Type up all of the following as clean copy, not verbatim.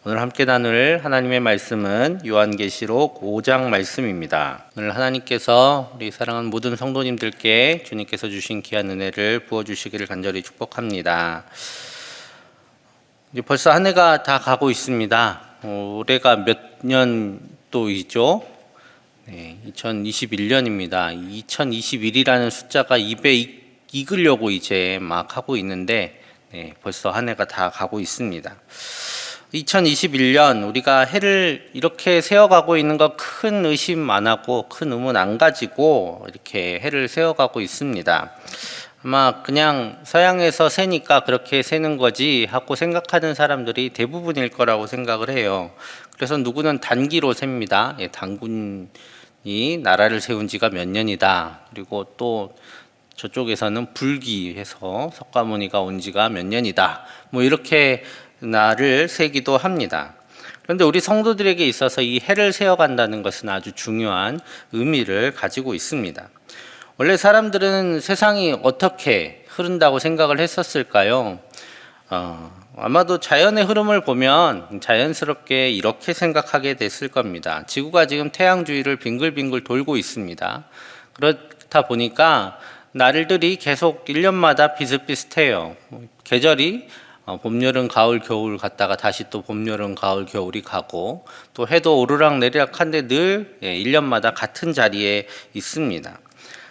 오늘 함께 나눌 하나님의 말씀은 요한계시록 5장 말씀입니다. 오늘 하나님께서 우리 사랑하는 모든 성도님들께 주님께서 주신 귀한 은혜를 부어주시기를 간절히 축복합니다. 이제 벌써 한 해가 다 가고 있습니다. 올해가 몇 년도이죠? 2021년입니다. 2021이라는 숫자가 입에 익으려고 이제 막 하고 있는데 벌써 한 해가 다 가고 있습니다. 2021년 우리가 해를 이렇게 세어가고 있는 거 큰 의심 안 하고 큰 의문 안 가지고 이렇게 해를 세어가고 있습니다. 아마 그냥 서양에서 세니까 그렇게 세는 거지 하고 생각하는 사람들이 대부분일 거라고 생각을 해요. 그래서 누구는 단기로 셉니다. 단군이 나라를 세운 지가 몇 년이다. 그리고 또 저쪽에서는 불기해서 석가모니가 온 지가 몇 년이다. 뭐 이렇게 날을 세기도 합니다. 그런데 우리 성도들에게 있어서 이 해를 세어간다는 것은 아주 중요한 의미를 가지고 있습니다. 원래 사람들은 세상이 어떻게 흐른다고 생각을 했었을까요? 아마도 자연의 흐름을 보면 자연스럽게 이렇게 생각하게 됐을 겁니다. 지구가 지금 태양 주위를 빙글빙글 돌고 있습니다. 그렇다 보니까 날들이 계속 1년마다 비슷비슷해요. 계절이 봄, 여름, 가을, 겨울 갔다가 다시 또 봄, 여름, 가을, 겨울이 가고 또 해도 오르락내리락한데 늘 1년마다 같은 자리에 있습니다.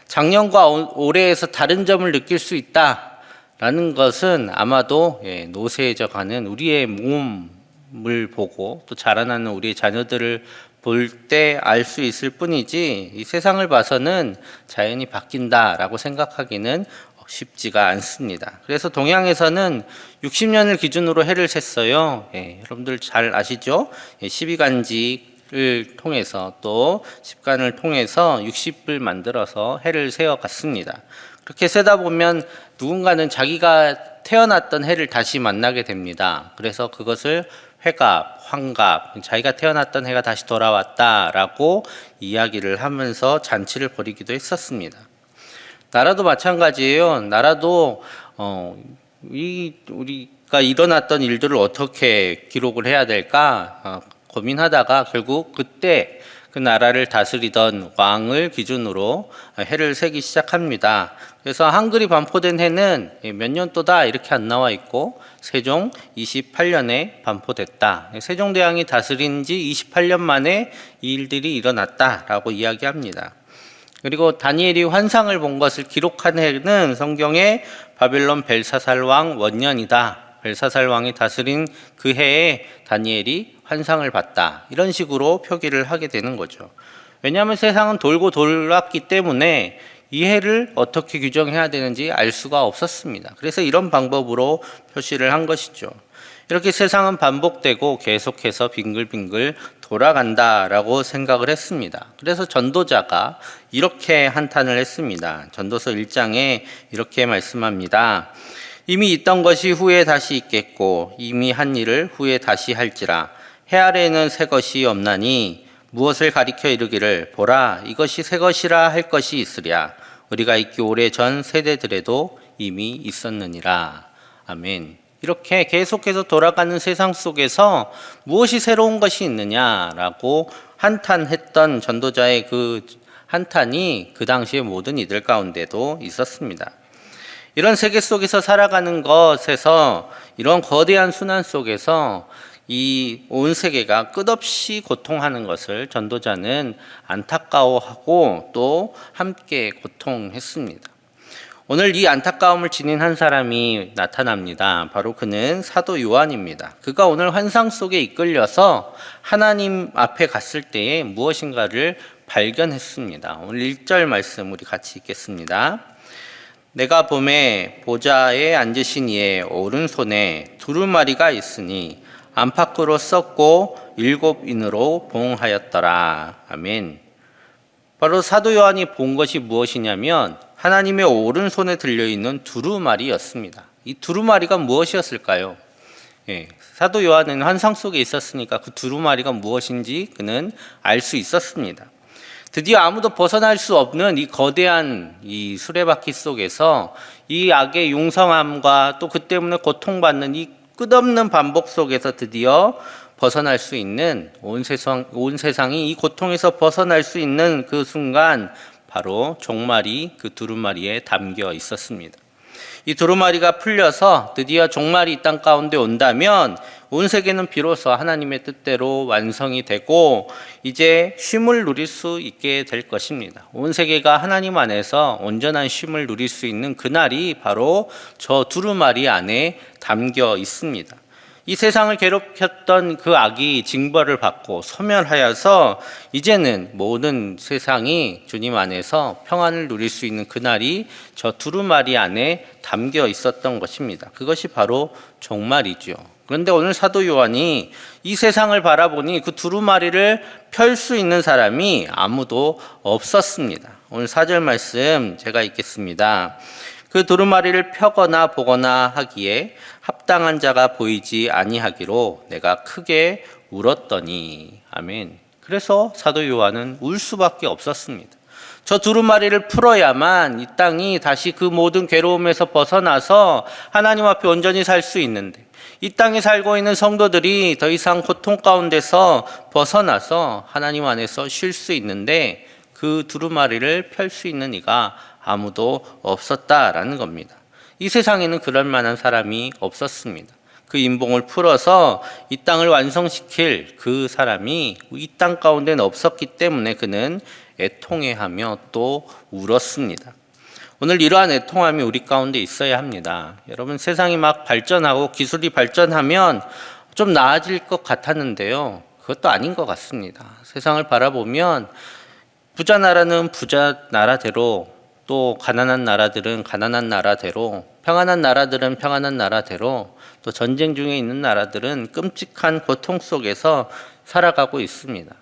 작년과 올해에서 다른 점을 느낄 수 있다라는 것은 아마도 노쇠해져 가는 우리의 몸을 보고 또 자라나는 우리의 자녀들을 볼 때 알 수 있을 뿐이지 이 세상을 봐서는 자연이 바뀐다라고 생각하기는 쉽지가 않습니다. 그래서 동양에서는 60년을 기준으로 해를 셌어요. 여러분들 잘 아시죠? 12간지를 통해서 또 10간을 통해서 60을 만들어서 해를 세어갔습니다. 그렇게 세다 보면 누군가는 자기가 태어났던 해를 다시 만나게 됩니다. 그래서 그것을 회갑, 환갑, 자기가 태어났던 해가 다시 돌아왔다라고 이야기를 하면서 잔치를 벌이기도 했었습니다. 나라도 마찬가지예요. 나라도 우리가 일어났던 일들을 어떻게 기록을 해야 될까 고민하다가 결국 그때 그 나라를 다스리던 왕을 기준으로 해를 세기 시작합니다. 그래서 한글이 반포된 해는 몇 년도다 이렇게 안 나와 있고 세종 28년에 반포됐다. 세종대왕이 다스린 지 28년 만에 이 일들이 일어났다라고 이야기합니다. 그리고 다니엘이 환상을 본 것을 기록한 해는 성경에 바벨론 벨사살 왕 원년이다. 벨사살 왕이 다스린 그 해에 다니엘이 환상을 봤다. 이런 식으로 표기를 하게 되는 거죠. 왜냐하면 세상은 돌고 돌았기 때문에 이 해를 어떻게 규정해야 되는지 알 수가 없었습니다. 그래서 이런 방법으로 표시를 한 것이죠. 이렇게 세상은 반복되고 계속해서 빙글빙글 돌아간다라고 생각을 했습니다. 그래서 전도자가 이렇게 한탄을 했습니다. 전도서 1장에 이렇게 말씀합니다. 이미 있던 것이 후에 다시 있겠고 이미 한 일을 후에 다시 할지라 해 아래에는 새 것이 없나니 무엇을 가리켜 이르기를 보라 이것이 새 것이라 할 것이 있으랴 우리가 있기 오래전 세대들에도 이미 있었느니라. 아멘. 이렇게 계속해서 돌아가는 세상 속에서 무엇이 새로운 것이 있느냐라고 한탄했던 전도자의 그 한탄이 그 당시의 모든 이들 가운데도 있었습니다. 이런 세계 속에서 살아가는 것에서 이런 거대한 순환 속에서 이 온 세계가 끝없이 고통하는 것을 전도자는 안타까워하고 또 함께 고통했습니다. 오늘 이 안타까움을 지닌 한 사람이 나타납니다. 바로 그는 사도 요한입니다. 그가 오늘 환상 속에 이끌려서 하나님 앞에 갔을 때에 무엇인가를 발견했습니다. 오늘 1절 말씀 우리 같이 읽겠습니다. 내가 보매 보좌에 앉으신 이의 오른손에 두루마리가 있으니 안팎으로 썼고 7인으로 봉하였더라. 아멘. 바로 사도 요한이 본 것이 무엇이냐면 하나님의 오른손에 들려있는 두루마리였습니다. 이 두루마리가 무엇이었을까요? 사도 요한은 환상 속에 있었으니까 그 두루마리가 무엇인지 그는 알 수 있었습니다. 드디어 아무도 벗어날 수 없는 이 거대한 이 수레바퀴 속에서 이 악의 용성함과 또 그 때문에 고통받는 이 끝없는 반복 속에서 드디어 벗어날 수 있는 온 세상이 이 고통에서 벗어날 수 있는 그 순간 바로 종말이 그 두루마리에 담겨 있었습니다. 이 두루마리가 풀려서 드디어 종말이 이 땅 가운데 온다면 온 세계는 비로소 하나님의 뜻대로 완성이 되고 이제 쉼을 누릴 수 있게 될 것입니다. 온 세계가 하나님 안에서 온전한 쉼을 누릴 수 있는 그날이 바로 저 두루마리 안에 담겨 있습니다. 이 세상을 괴롭혔던 그 악이 징벌을 받고 소멸하여서 이제는 모든 세상이 주님 안에서 평안을 누릴 수 있는 그날이 저 두루마리 안에 담겨 있었던 것입니다. 그것이 바로 종말이죠. 그런데 오늘 사도 요한이 이 세상을 바라보니 그 두루마리를 펼 수 있는 사람이 아무도 없었습니다. 오늘 4절 말씀 제가 읽겠습니다. 그 두루마리를 펴거나 보거나 하기에 합당한 자가 보이지 아니하기로 내가 크게 울었더니. 아멘. 그래서 사도 요한은 울 수밖에 없었습니다. 저 두루마리를 풀어야만 이 땅이 다시 그 모든 괴로움에서 벗어나서 하나님 앞에 온전히 살 수 있는데, 이 땅에 살고 있는 성도들이 더 이상 고통 가운데서 벗어나서 하나님 안에서 쉴 수 있는데 그 두루마리를 펼 수 있는 이가 아무도 없었다라는 겁니다. 이 세상에는 그럴 만한 사람이 없었습니다. 그 인봉을 풀어서 이 땅을 완성시킬 그 사람이 이 땅 가운데는 없었기 때문에 그는 애통해하며 또 울었습니다. 오늘 이러한 애통함이 우리 가운데 있어야 합니다. 여러분, 세상이 막 발전하고 기술이 발전하면 좀 나아질 것 같았는데요, 그것도 아닌 것 같습니다. 세상을 바라보면 부자 나라는 부자 나라대로, 또 가난한 나라들은 가난한 나라대로, 평안한 나라들은 평안한 나라대로, 또 전쟁 중에 있는 나라들은 끔찍한 고통 속에서 살아가고 있습니다.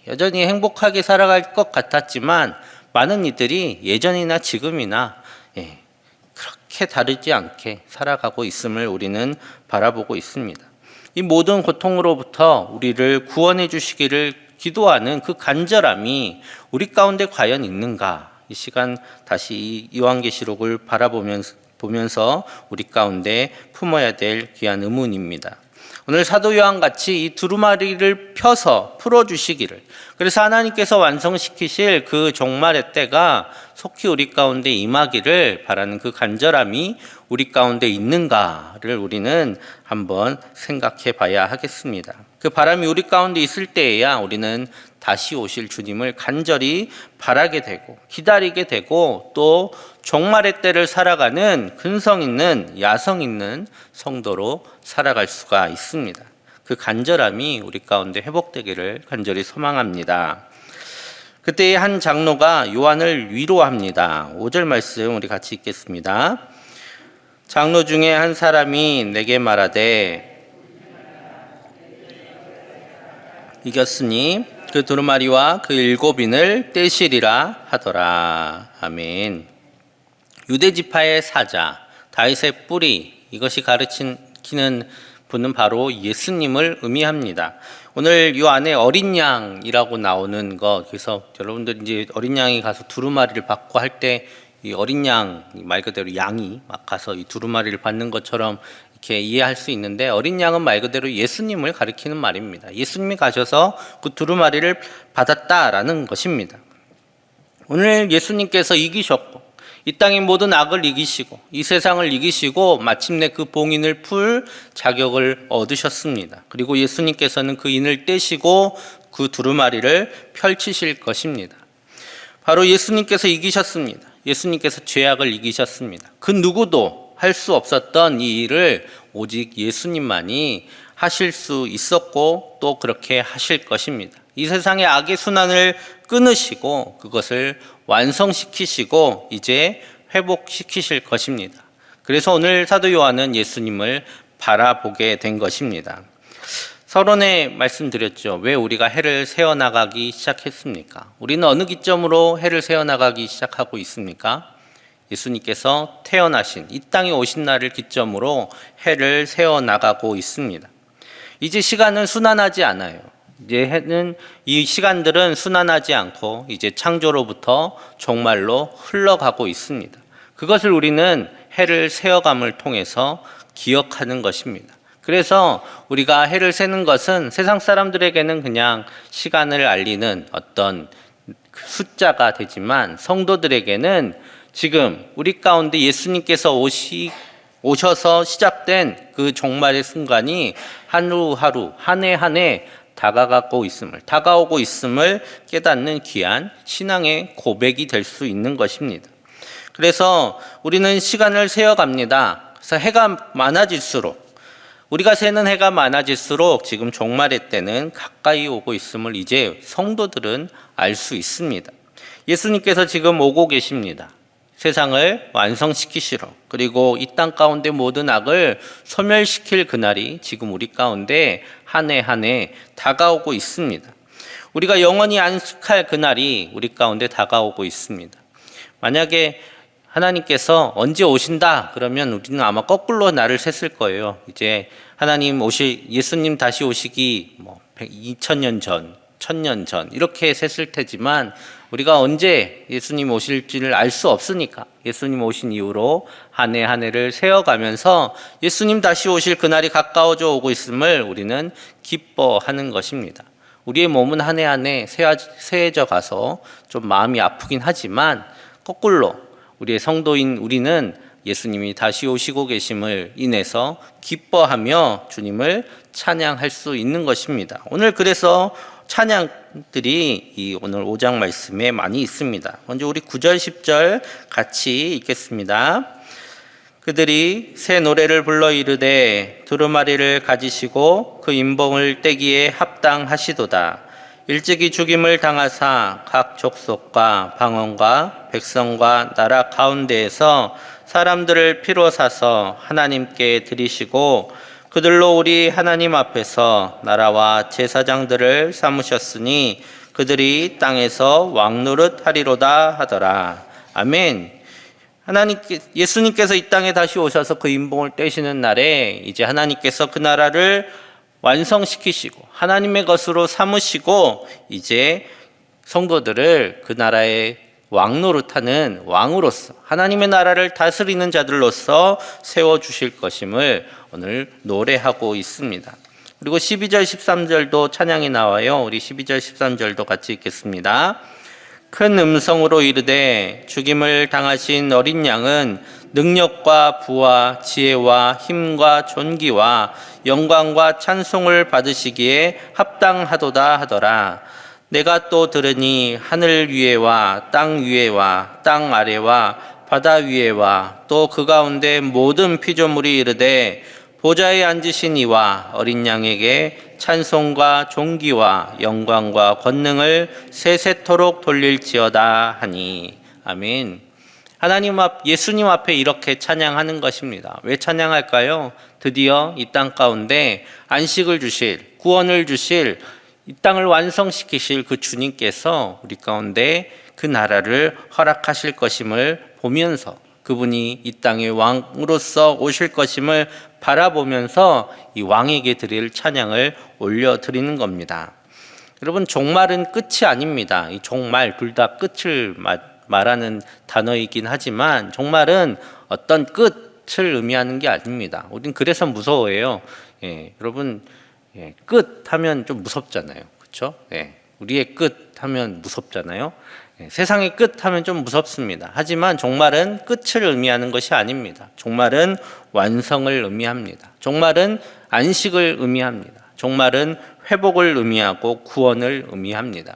여전히 행복하게 살아갈 것 같았지만 많은 이들이 예전이나 지금이나 그렇게 다르지 않게 살아가고 있음을 우리는 바라보고 있습니다. 이 모든 고통으로부터 우리를 구원해 주시기를 기도하는 그 간절함이 우리 가운데 과연 있는가? 이 시간 다시 이 요한계시록을 보면서 우리 가운데 품어야 될 귀한 의문입니다. 오늘 사도 요한같이 이 두루마리를 펴서 풀어주시기를, 그래서 하나님께서 완성시키실 그 종말의 때가 속히 우리 가운데 임하기를 바라는 그 간절함이 우리 가운데 있는가를 우리는 한번 생각해 봐야 하겠습니다. 그 바람이 우리 가운데 있을 때에야 우리는 다시 오실 주님을 간절히 바라게 되고 기다리게 되고 또 종말의 때를 살아가는 근성 있는 야성 있는 성도로 살아갈 수가 있습니다. 그 간절함이 우리 가운데 회복되기를 간절히 소망합니다. 그때 한 장로가 요한을 위로합니다. 5절 말씀 우리 같이 읽겠습니다. 장로 중에 한 사람이 내게 말하되 이겼으니 그 두루마리와 그 7인을 떼시리라 하더라. 아멘. 유대지파의 사자, 다윗의 뿌리, 이것이 가르치는 분은 바로 예수님을 의미합니다. 오늘 이 안에 어린 양이라고 나오는 것, 그래서 여러분들 이제 어린 양이 가서 두루마리를 받고 할 때 이 어린 양, 말 그대로 양이 막 가서 이 두루마리를 받는 것처럼 이렇게 이해할 수 있는데, 어린 양은 말 그대로 예수님을 가리키는 말입니다. 예수님이 가셔서 그 두루마리를 받았다라는 것입니다. 오늘 예수님께서 이기셨고 이 땅의 모든 악을 이기시고 이 세상을 이기시고 마침내 그 봉인을 풀 자격을 얻으셨습니다. 그리고 예수님께서는 그 인을 떼시고 그 두루마리를 펼치실 것입니다. 바로 예수님께서 이기셨습니다. 예수님께서 죄악을 이기셨습니다. 그 누구도 할 수 없었던 이 일을 오직 예수님만이 하실 수 있었고 또 그렇게 하실 것입니다. 이 세상의 악의 순환을 끊으시고 그것을 완성시키시고 이제 회복시키실 것입니다. 그래서 오늘 사도 요한은 예수님을 바라보게 된 것입니다. 서론에 말씀드렸죠. 왜 우리가 해를 세워나가기 시작했습니까? 우리는 어느 기점으로 해를 세워나가기 시작하고 있습니까? 예수님께서 태어나신 이 땅에 오신 날을 기점으로 해를 세워나가고 있습니다. 이제 시간은 순환하지 않아요. 이 시간들은 순환하지 않고 이제 창조로부터 종말로 흘러가고 있습니다. 그것을 우리는 해를 세워감을 통해서 기억하는 것입니다. 그래서 우리가 해를 세는 것은 세상 사람들에게는 그냥 시간을 알리는 어떤 숫자가 되지만 성도들에게는 지금 우리 가운데 예수님께서 오셔서 시작된 그 종말의 순간이 하루하루 한 해 한 해 다가오고 있음을 깨닫는 귀한 신앙의 고백이 될 수 있는 것입니다. 그래서 우리는 시간을 세어갑니다. 그래서 해가 많아질수록 우리가 세는 해가 많아질수록 지금 종말의 때는 가까이 오고 있음을 이제 성도들은 알 수 있습니다. 예수님께서 지금 오고 계십니다. 세상을 완성시키시러, 그리고 이 땅 가운데 모든 악을 소멸시킬 그날이 지금 우리 가운데 한 해 한 해 다가오고 있습니다. 우리가 영원히 안식할 그날이 우리 가운데 다가오고 있습니다. 만약에 하나님께서 언제 오신다 그러면 우리는 아마 거꾸로 날을 셌을 거예요. 이제 예수님 다시 오시기 2000년 전, 1000년 전 이렇게 셌을 테지만 우리가 언제 예수님 오실지를 알 수 없으니까 예수님 오신 이후로 한 해 한 해를 세어가면서 예수님 다시 오실 그날이 가까워져 오고 있음을 우리는 기뻐하는 것입니다. 우리의 몸은 한 해 한 해 세해져 가서 좀 마음이 아프긴 하지만 거꾸로 우리의 성도인 우리는 예수님이 다시 오시고 계심을 인해서 기뻐하며 주님을 찬양할 수 있는 것입니다. 오늘 그래서 찬양들이 오늘 5장 말씀에 많이 있습니다. 먼저 우리 9절 10절 같이 읽겠습니다. 그들이 새 노래를 불러 이르되 두루마리를 가지시고 그 인봉을 떼기에 합당하시도다. 일찍이 죽임을 당하사 각 족속과 방언과 백성과 나라 가운데에서 사람들을 피로 사서 하나님께 드리시고 그들로 우리 하나님 앞에서 나라와 제사장들을 삼으셨으니 그들이 땅에서 왕노릇 하리로다 하더라. 아멘. 예수님께서 이 땅에 다시 오셔서 그 인봉을 떼시는 날에 이제 하나님께서 그 나라를 완성시키시고 하나님의 것으로 삼으시고 이제 성도들을 그 나라의 왕노릇하는 왕으로서 하나님의 나라를 다스리는 자들로서 세워주실 것임을 오늘 노래하고 있습니다. 그리고 12절 13절도 찬양이 나와요. 우리 12절 13절도 같이 읽겠습니다. 큰 음성으로 이르되 죽임을 당하신 어린 양은 능력과 부와 지혜와 힘과 존귀와 영광과 찬송을 받으시기에 합당하도다 하더라. 내가 또 들으니 하늘 위에와 땅 위에와 땅 아래와 바다 위에와 또 그 가운데 모든 피조물이 이르되 보좌에 앉으신 이와 어린 양에게 찬송과 존귀와 영광과 권능을 세세토록 돌릴지어다 하니. 아멘. 예수님 앞에 이렇게 찬양하는 것입니다. 왜 찬양할까요? 드디어 이 땅 가운데 안식을 주실, 구원을 주실, 이 땅을 완성시키실 그 주님께서 우리 가운데 그 나라를 허락하실 것임을 보면서 그분이 이 땅의 왕으로서 오실 것임을 바라보면서 이 왕에게 드릴 찬양을 올려드리는 겁니다. 여러분, 종말은 끝이 아닙니다. 이 종말 둘 다 끝을 말하는 단어이긴 하지만 종말은 어떤 끝을 의미하는 게 아닙니다. 우린 그래서 무서워해요. 여러분, 끝 하면 좀 무섭잖아요. 그렇죠? 우리의 끝 하면 무섭잖아요. 세상의 끝 하면 좀 무섭습니다. 하지만 종말은 끝을 의미하는 것이 아닙니다. 종말은 완성을 의미합니다. 종말은 안식을 의미합니다. 종말은 회복을 의미하고 구원을 의미합니다.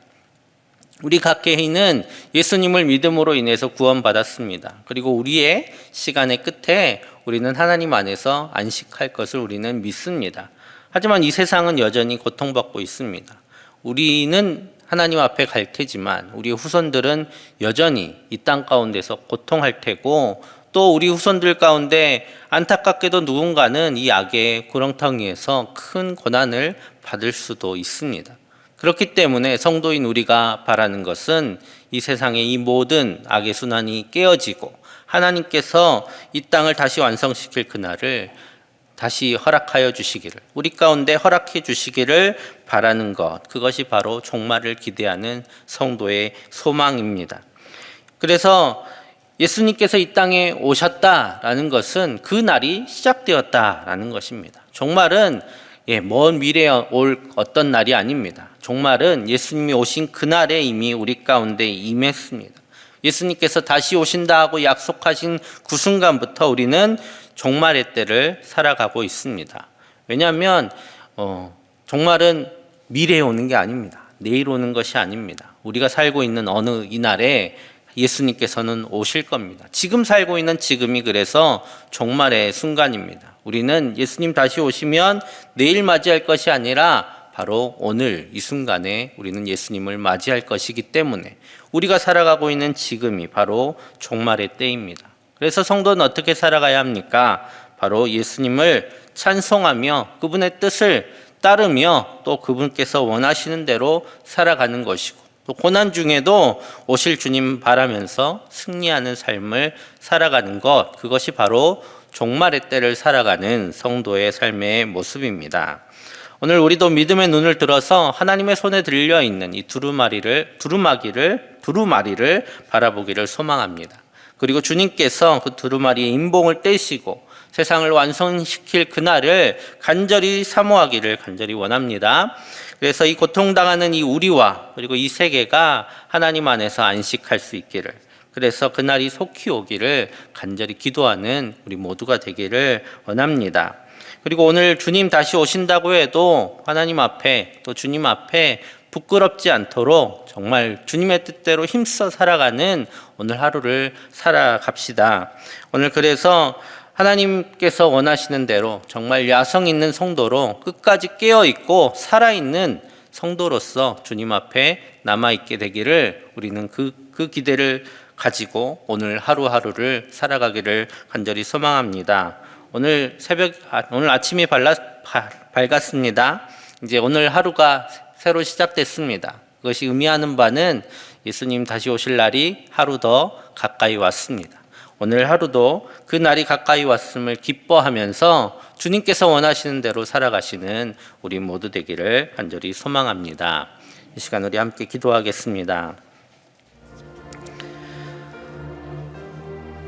우리 각 개인은 예수님을 믿음으로 인해서 구원받았습니다. 그리고 우리의 시간의 끝에 우리는 하나님 안에서 안식할 것을 우리는 믿습니다. 하지만 이 세상은 여전히 고통받고 있습니다. 우리는 하나님 앞에 갈 테지만 우리 후손들은 여전히 이 땅 가운데서 고통할 테고 또 우리 후손들 가운데 안타깝게도 누군가는 이 악의 구렁텅이에서 큰 고난을 받을 수도 있습니다. 그렇기 때문에 성도인 우리가 바라는 것은 이 세상의 이 모든 악의 순환이 깨어지고 하나님께서 이 땅을 다시 완성시킬 그날을 다시 허락하여 주시기를, 우리 가운데 허락해 주시기를 바라는 것, 그것이 바로 종말을 기대하는 성도의 소망입니다. 그래서 예수님께서 이 땅에 오셨다라는 것은 그 날이 시작되었다라는 것입니다. 종말은 먼 미래에 올 어떤 날이 아닙니다. 종말은 예수님이 오신 그날에 이미 우리 가운데 임했습니다. 예수님께서 다시 오신다 하고 약속하신 그 순간부터 우리는 종말의 때를 살아가고 있습니다. 왜냐하면 종말은 미래에 오는 게 아닙니다. 내일 오는 것이 아닙니다. 우리가 살고 있는 어느 이날에 예수님께서는 오실 겁니다. 지금 살고 있는 지금이 그래서 종말의 순간입니다. 우리는 예수님 다시 오시면 내일 맞이할 것이 아니라 바로 오늘 이 순간에 우리는 예수님을 맞이할 것이기 때문에 우리가 살아가고 있는 지금이 바로 종말의 때입니다. 그래서 성도는 어떻게 살아가야 합니까? 바로 예수님을 찬송하며 그분의 뜻을 따르며 또 그분께서 원하시는 대로 살아가는 것이고, 또 고난 중에도 오실 주님 바라면서 승리하는 삶을 살아가는 것, 그것이 바로 종말의 때를 살아가는 성도의 삶의 모습입니다. 오늘 우리도 믿음의 눈을 들어서 하나님의 손에 들려 있는 이 두루마리를 바라보기를 소망합니다. 그리고 주님께서 그 두루마리의 임봉을 떼시고 세상을 완성시킬 그날을 간절히 사모하기를 간절히 원합니다. 그래서 이 고통당하는 이 우리와 그리고 이 세계가 하나님 안에서 안식할 수 있기를, 그래서 그날이 속히 오기를 간절히 기도하는 우리 모두가 되기를 원합니다. 그리고 오늘 주님 다시 오신다고 해도 하나님 앞에 또 주님 앞에 부끄럽지 않도록 정말 주님의 뜻대로 힘써 살아가는 오늘 하루를 살아갑시다. 오늘 그래서 하나님께서 원하시는 대로 정말 야성 있는 성도로 끝까지 깨어있고 살아있는 성도로서 주님 앞에 남아있게 되기를 우리는 그 기대를 가지고 오늘 하루하루를 살아가기를 간절히 소망합니다. 오늘 아침이 밝았습니다. 이제 오늘 하루가 새로 시작됐습니다. 그것이 의미하는 바는 예수님 다시 오실 날이 하루 더 가까이 왔습니다. 오늘 하루도 그 날이 가까이 왔음을 기뻐하면서 주님께서 원하시는 대로 살아가시는 우리 모두 되기를 간절히 소망합니다. 이 시간 우리 함께 기도하겠습니다.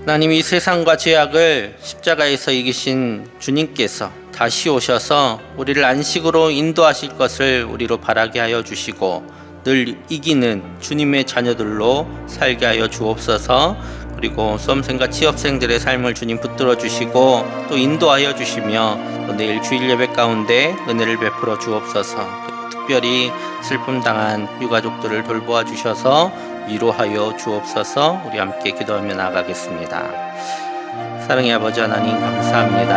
하나님, 이 세상과 죄악을 십자가에서 이기신 주님께서 다시 오셔서 우리를 안식으로 인도하실 것을 우리로 바라게 하여 주시고 늘 이기는 주님의 자녀들로 살게 하여 주옵소서. 그리고 수험생과 취업생들의 삶을 주님 붙들어 주시고 또 인도하여 주시며 또 내일 주일 예배 가운데 은혜를 베풀어 주옵소서. 특별히 슬픔 당한 유가족들을 돌보아 주셔서 위로하여 주옵소서. 우리 함께 기도하며 나아가겠습니다. 사랑의 아버지 하나님, 감사합니다.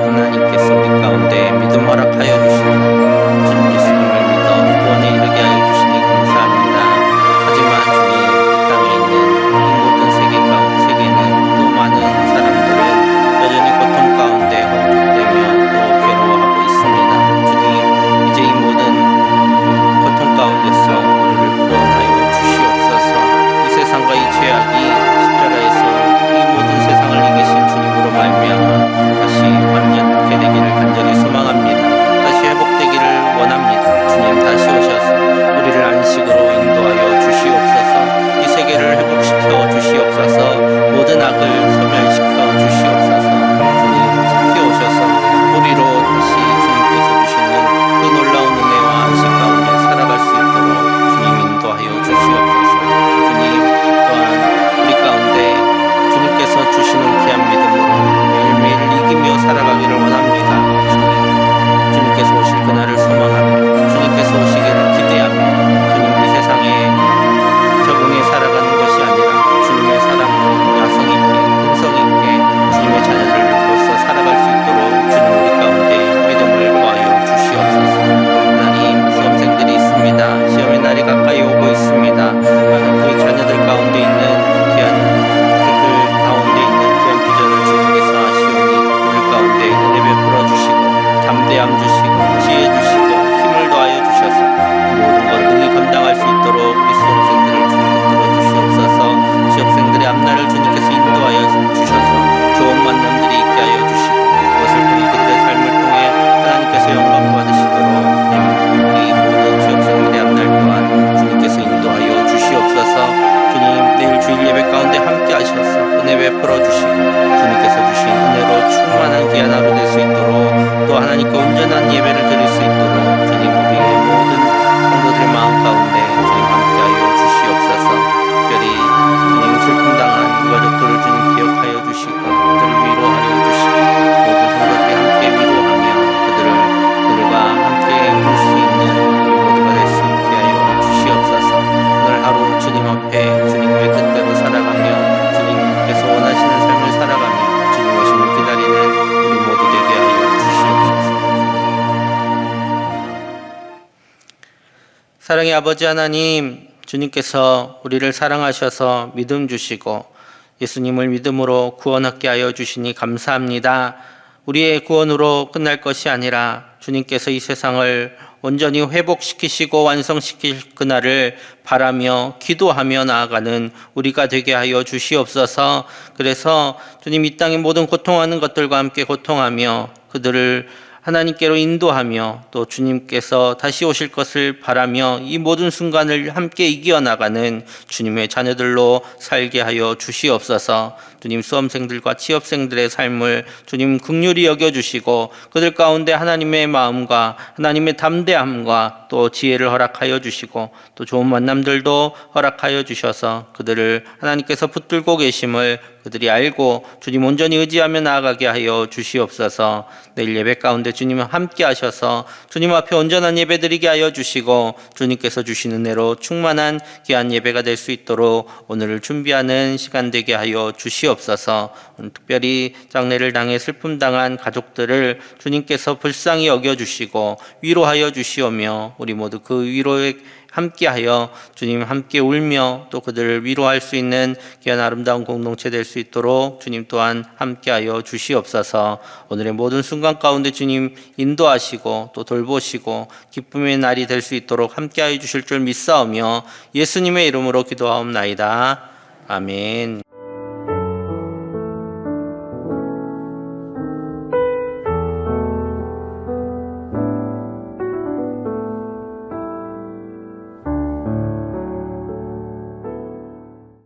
하나님께서 우리 가운데 믿음 허락하여 주시고 주님 예수님을 믿어 구원에 이르게 하여 주시니 감사합니다. 하지만 주님, 이 땅에 있는 이 모든 세계는 또 많은 사람들은 여전히 고통 가운데 홍족되며 또 괴로워하고 있습니다. 주님, 이제 이 모든 고통 가운데서 우리를 구원하여 주시옵소서. 이 세상과 이 죄악이 십자가에서 이 모든 세상을 이기신 주님으로 말미암아 다시 완전케 되기를 간절히 소망합니다. 다시 회복되기를 원합니다. 주님 다시 오셔서 사랑의 아버지 하나님, 주님께서 우리를 사랑하셔서 믿음 주시고 예수님을 믿음으로 구원하게 하여 주시니 감사합니다. 우리의 구원으로 끝날 것이 아니라 주님께서 이 세상을 온전히 회복시키시고 완성시킬 그날을 바라며 기도하며 나아가는 우리가 되게 하여 주시옵소서. 그래서 주님 이 땅의 모든 고통하는 것들과 함께 고통하며 그들을 하나님께로 인도하며 또 주님께서 다시 오실 것을 바라며 이 모든 순간을 함께 이겨나가는 주님의 자녀들로 살게 하여 주시옵소서. 주님 수험생들과 취업생들의 삶을 주님 긍휼히 여겨주시고 그들 가운데 하나님의 마음과 하나님의 담대함과 또 지혜를 허락하여 주시고 또 좋은 만남들도 허락하여 주셔서 그들을 하나님께서 붙들고 계심을 그들이 알고 주님 온전히 의지하며 나아가게 하여 주시옵소서. 내일 예배 가운데 주님 함께 하셔서 주님 앞에 온전한 예배 드리게 하여 주시고 주님께서 주신 은혜로 충만한 귀한 예배가 될 수 있도록 오늘을 준비하는 시간 되게 하여 주시옵소서. 오늘 특별히 장례를 당해 슬픔 당한 가족들을 주님께서 불쌍히 여겨주시고 위로하여 주시오며 우리 모두 그 위로에 함께하여 주님 함께 울며 또 그들을 위로할 수 있는 귀한 아름다운 공동체 될 수 있도록 주님 또한 함께하여 주시옵소서. 오늘의 모든 순간 가운데 주님 인도하시고 또 돌보시고 기쁨의 날이 될 수 있도록 함께하여 주실 줄 믿사오며 예수님의 이름으로 기도하옵나이다. 아멘.